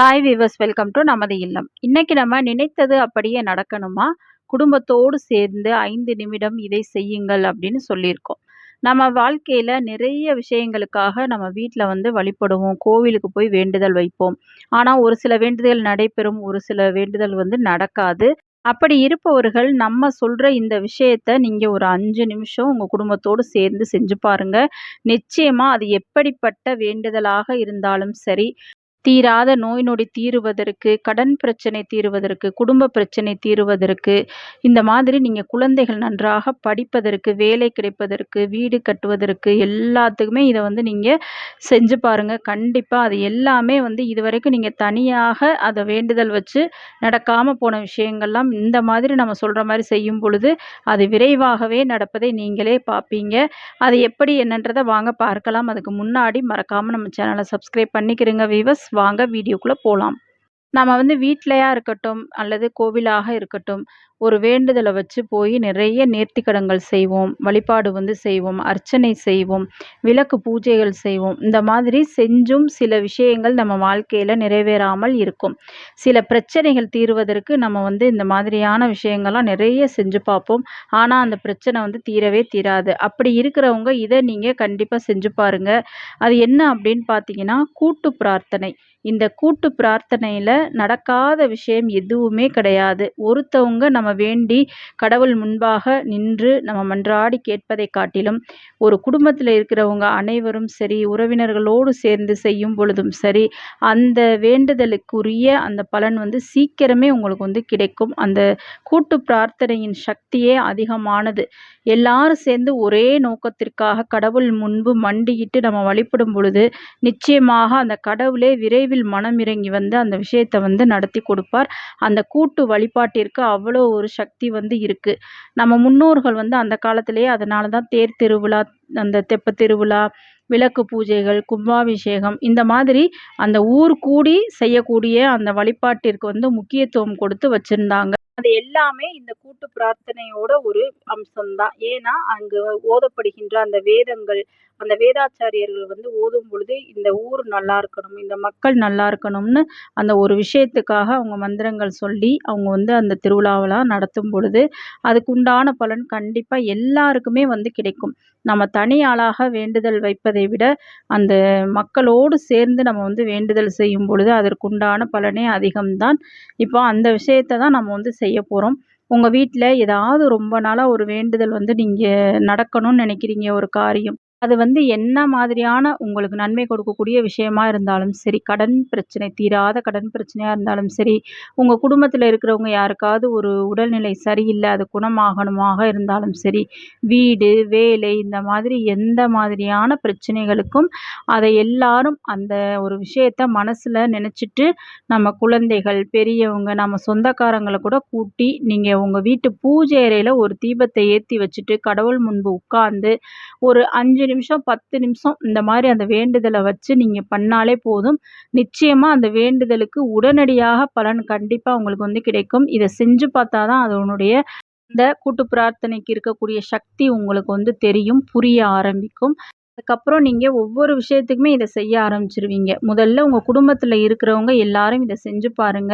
Hi viewers, welcome to நமது இல்லம். இன்னைக்கு நம்ம நினைத்தது அப்படியே நடக்கணுமா? குடும்பத்தோடு சேர்ந்து 5 நிமிடம் இதை செய்யுங்கள் அப்படின்னு சொல்லியிருக்கோம். நம்ம வாழ்க்கையில நிறைய விஷயங்களுக்காக நம்ம வீட்ல வழிபடுவோம். கோவிலுக்கு போய் வேண்டுதல் வைப்போம். ஆனா ஒரு சில வேண்டுதல் நடைபெறும், ஒரு சில வேண்டுதல் நடக்காது. அப்படி இருப்பவர்கள் நம்ம சொல்ற இந்த விஷயத்த நீங்க ஒரு 5 நிமிஷம் உங்க குடும்பத்தோடு சேர்ந்து செஞ்சு பாருங்க. நிச்சயமா அது எப்படிப்பட்ட வேண்டுதலாக இருந்தாலும் சரி, தீராத நோய் நொடி தீருவதற்கு, கடன் பிரச்சனை தீருவதற்கு, குடும்ப பிரச்சனை தீருவதற்கு, இந்த மாதிரி நீங்க குழந்தைகள் நன்றாக படிப்பதற்கு, வேலை கிடைப்பதற்கு, வீடு கட்டுவதற்கு எல்லாத்துக்குமே இத நீங்க செஞ்சு பாருங்க. கண்டிப்பா அது எல்லாமே இதுவரைக்கும் நீங்க தனியாக அத வேண்டுதல் வச்சு நடக்காம போன விஷயங்கள்லாம் இந்த மாதிரி நம்ம சொல்ற மாரி செய்யும் பொழுது, அது விரைவாகவே நடப்பதை நீங்களே பார்ப்பீங்க. அது எப்படி என்னன்றத வாங்க பார்க்கலாம். அதுக்கு முன்னாடி மறக்காம நம்ம சேனல சப்ஸ்கிரைப் பண்ணிக்கிறங்க வீவர்ஸ். வாங்க வீடியோக்குள்ள போலாம். நம்ம வீட்லயா இருக்கட்டும், அல்லது கோவிலாக இருக்கட்டும், ஒரு வேண்டுதல வச்சு போய் நிறைய நேர்த்திக்கடன்கள் செய்வோம். வழிபாடு செய்வோம். அர்ச்சனை செய்வோம். விளக்கு பூஜைகள் செய்வோம். இந்த மாதிரி செஞ்சும் சில விஷயங்கள் நம்ம வாழ்க்கையில நிறைவேறாமல் இருக்கும். சில பிரச்சனைகள் தீர்வதற்கு நம்ம இந்த மாதிரியான விஷயங்கள்லாம் நிறைய செஞ்சு பார்ப்போம். ஆனா அந்த பிரச்சனை தீரவே தீராது. அப்படி இருக்கிறவங்க இத நீங்க கண்டிப்பா செஞ்சு பாருங்க. அது என்ன அப்படின்னு பார்த்தீங்கன்னா, கூட்டு பிரார்த்தனை. இந்த கூட்டு பிரார்த்தனையில நடக்காத விஷயம் எதுவுமே கிடையாது. ஒருத்தவங்க நம்ம வேண்டி கடவுள் முன்பாக நின்று நம்ம மன்றாடி கேட்பதை காட்டிலும், ஒரு குடும்பத்தில இருக்கிறவங்க அனைவரும் சரி, உறவினர்களோடு சேர்ந்து செய்யும் பொழுதும் சரி, அந்த வேண்டுதலுக்குரிய அந்த பலன் சீக்கிரமே உங்களுக்கு கிடைக்கும். அந்த கூட்டு பிரார்த்தனையின் சக்தியே அதிகமானது. எல்லாரும் சேர்ந்து ஒரே நோக்கத்திற்காக கடவுள் முன்பு மண்டியிட்டு நம்ம வழிபடும் பொழுது, நிச்சயமாக அந்த கடவுளே விரைவில் மனமிறங்கி அந்த விஷயத்த நடத்தி கொடுப்பார். அந்த கூட்டு வழிபாட்டிற்கு அவ்வளோ ஒரு சக்தி இருக்கு. நம்ம முன்னோர்கள் அந்த காலத்திலேயே அதனால தான் தேர் திருவிழா, அந்த தெப்பத் திருவிழா, விளக்கு பூஜைகள், கும்பாபிஷேகம் இந்த மாதிரி அந்த ஊர் கூடி செய்யக்கூடிய அந்த வழிபாட்டிற்கு முக்கியத்துவம் கொடுத்து வச்சிருந்தாங்க. அது எல்லாமே இந்த கூட்டு பிரார்த்தனையோட ஒரு அம்சம்தான். ஏன்னா, அங்கு ஓதப்படுகின்ற அந்த வேதங்கள், அந்த வேதாச்சாரியர்கள் ஓதும் பொழுது, இந்த ஊர் நல்லா இருக்கணும், இந்த மக்கள் நல்லா இருக்கணும்னு அந்த ஒரு விஷயத்துக்காக அவங்க மந்திரங்கள் சொல்லி, அவங்க அந்த திருவிழாவெல்லாம் நடத்தும் பொழுது, அதுக்குண்டான பலன் கண்டிப்பா எல்லாருக்குமே கிடைக்கும். நம்ம தனி ஆளாக வேண்டுதல் வைப்பதை விட, அந்த மக்களோடு சேர்ந்து நம்ம வேண்டுதல் செய்யும் பொழுது, அதற்குண்டான பலனே அதிகம்தான். இப்போ அந்த விஷயத்த தான் நம்ம செய்ய போறோம். உங்க வீட்ல ஏதாவது ரொம்ப நாளா ஒரு வேண்டுதல் நீங்க நடக்கணும்னு நினைக்கிறீங்க ஒரு காரியம். அது என்ன மாதிரியான உங்களுக்கு நன்மை கொடுக்கக்கூடிய விஷயமா இருந்தாலும் சரி, கடன் பிரச்சனை தீராத கடன் பிரச்சனையா இருந்தாலும் சரி, உங்க குடும்பத்தில இருக்கிறவங்க யாருக்காவது ஒரு உடல்நிலை சரியில்ல, அது குணமாகணுமாக இருந்தாலும் சரி, வீடு, வேலை இந்த மாதிரி எந்த மாதிரியான பிரச்சனைகளுக்கும் அதை எல்லாரும் அந்த ஒரு விஷயத்த மனசுல நினைச்சிட்டு, நம்ம குழந்தைகள், பெரியவங்க, நம்ம சொந்தக்காரங்கள கூட கூட்டி, நீங்க உங்க வீட்டு பூஜை அறையில ஒரு தீபத்த ஏத்தி வச்சுட்டு, கடவுள் முன்பு உட்கார்ந்து, ஒரு 5 நிமிஷம், 10 நிமிஷம் இந்த மாரி அந்த வேண்டுதல வச்சு நீங்க பண்ணாலே போதும். நிச்சயமா அந்த வேண்டுதலுக்கு உடனடியாக பலன் கண்டிப்பா உங்களுக்கு கிடைக்கும். இத செஞ்சு பார்த்தா தான் அதனுடைய இந்த கூட்டு பிரார்த்தனைக்கு இருக்கக்கூடிய சக்தி உங்களுக்கு தெரியும், புரிய ஆரம்பிக்கும். அதுக்கப்புறம் நீங்க ஒவ்வொரு விஷயத்துக்குமே இத செய்ய ஆரம்பிச்சுருவீங்க. முதல்ல உங்க குடும்பத்தில இருக்கிறவங்க எல்லாரும் இத செஞ்சு பாருங்க.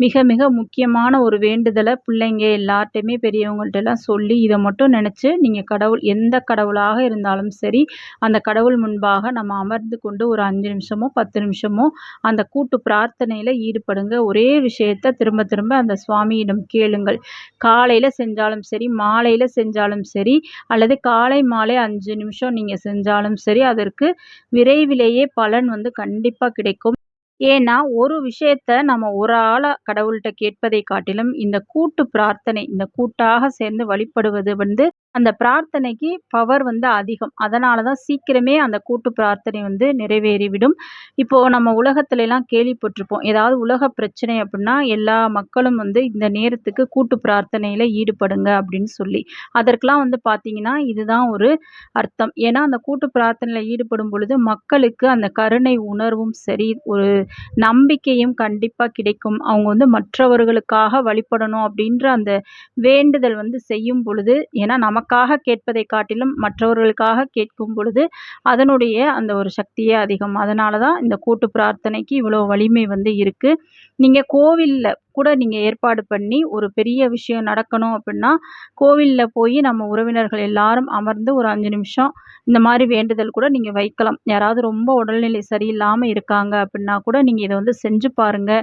மிக மிக முக்கியமான ஒரு வேண்டுதல பிள்ளைங்க எல்லார்ட்டயுமே பெரியவங்கள்ட்டலாம் சொல்லி, இத மட்டும் நெனச்சு நீங்க கடவுள் எந்த கடவுளாக இருந்தாலும் சரி, அந்த கடவுள் முன்பாக நம்ம அமர்ந்து கொண்டு ஒரு 5 நிமிஷமோ, 10 நிமிஷமோ அந்த கூட்டு பிரார்த்தனையில ஈடுபடுங்க. ஒரே விஷயத்த திரும்ப திரும்ப அந்த சுவாமியிடம் கேளுங்கள். காலையில செஞ்சாலும் சரி, மாலையில செஞ்சாலும் சரி, அல்லது காலை, மாலை 5 நிமிஷம் நீங்க செஞ்சாலும் சரி, அதற்கு விரைவிலேயே பலன் கண்டிப்பா கிடைக்கும். ஏன்னா, ஒரு விஷயத்த நம்ம ஒரு ஆளா கடவுள்ட்ட கேட்பதை காட்டிலும், இந்த கூட்டு பிரார்த்தனை, இந்த கூட்டாக சேர்ந்து வழிபடுவது அந்த பிரார்த்தனைக்கு பவர் அதிகம். அதனால தான் சீக்கிரமே அந்த கூட்டு பிரார்த்தனை நிறைவேறிவிடும். இப்போ நம்ம உலகத்துலலாம் கேள்விப்பட்டிருப்போம். ஏதாவது உலக பிரச்சனை அப்படின்னா, எல்லா மக்களும் இந்த நேரத்துக்கு கூட்டு பிரார்த்தனையில ஈடுபடுங்க அப்படின்னு சொல்லி. அதற்கெல்லாம் பார்த்தீங்கன்னா, இதுதான் ஒரு அர்த்தம். ஏன்னா, அந்த கூட்டு பிரார்த்தனையில ஈடுபடும் பொழுது மக்களுக்கு அந்த கருணை உணர்வும் சரி, ஒரு நம்பிக்கையும் கண்டிப்பா கிடைக்கும். அவங்க மற்றவர்களுக்காக வழிபடணும் அப்படின்ற அந்த வேண்டுதல் செய்யும் பொழுது, ஏன்னா நமக்காக கேட்பதை காட்டிலும் மற்றவர்களுக்காக கேட்கும் பொழுது அதனுடைய அந்த ஒரு சக்தியே அதிகம். அதனால தான் இந்த கூட்டு பிரார்த்தனைக்கு இவ்வளோ வலிமை இருக்கு. நீங்க கோவில்ல கூட நீங்க ஏற்பாடு பண்ணி ஒரு பெரிய விஷயம் நடக்கணும் அப்படின்னா, கோவில்ல போய் நம்ம உறவினர்கள் எல்லாரும் அமர்ந்து ஒரு 5 நிமிஷம் இந்த மாரி வேண்டுதல் கூட நீங்க வைக்கலாம். யாராவது ரொம்ப உடல்நிலை சரியில்லாம இருக்காங்க அப்படின்னா கூட நீங்க இத செஞ்சு பாருங்க.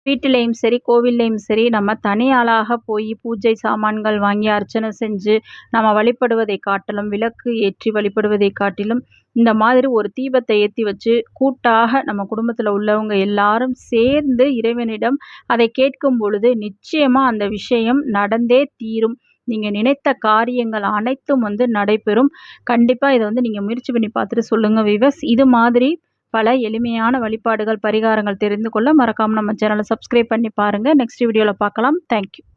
வீட்டிலயும் சரி, கோவில்லயும் சரி, நம்ம தனி ஆளாக போய் பூஜை சாமான்கள் வாங்கி அர்ச்சனை செஞ்சு, நம்ம வழிபடுவதை காட்டிலும், விளக்கு ஏற்றி வழிபடுவதை காட்டிலும், இந்த மாதிரி ஒரு தீபத்தை ஏத்தி வச்சு, கூட்டாக நம்ம குடும்பத்தில உள்ளவங்க எல்லாரும் சேர்ந்து இறைவனிடம் அதை கேட்கும் பொழுது, நிச்சயமா அந்த விஷயம் நடந்தே தீரும். நீங்க நினைத்த காரியங்கள் அனைத்தும் நடைபெறும். கண்டிப்பா இத நீங்க முயற்சி பண்ணி பார்த்துட்டு சொல்லுங்க வீவர்ஸ். இது மாதிரி பல எளிமையான வழிபாடுகள், பரிகாரங்கள் தெரிந்து கொள்ள மறக்காம நம்ம சேனலை சப்ஸ்கிரைப் பண்ணி பாருங்க. நெக்ஸ்ட் வீடியோல பார்க்கலாம். Thank you.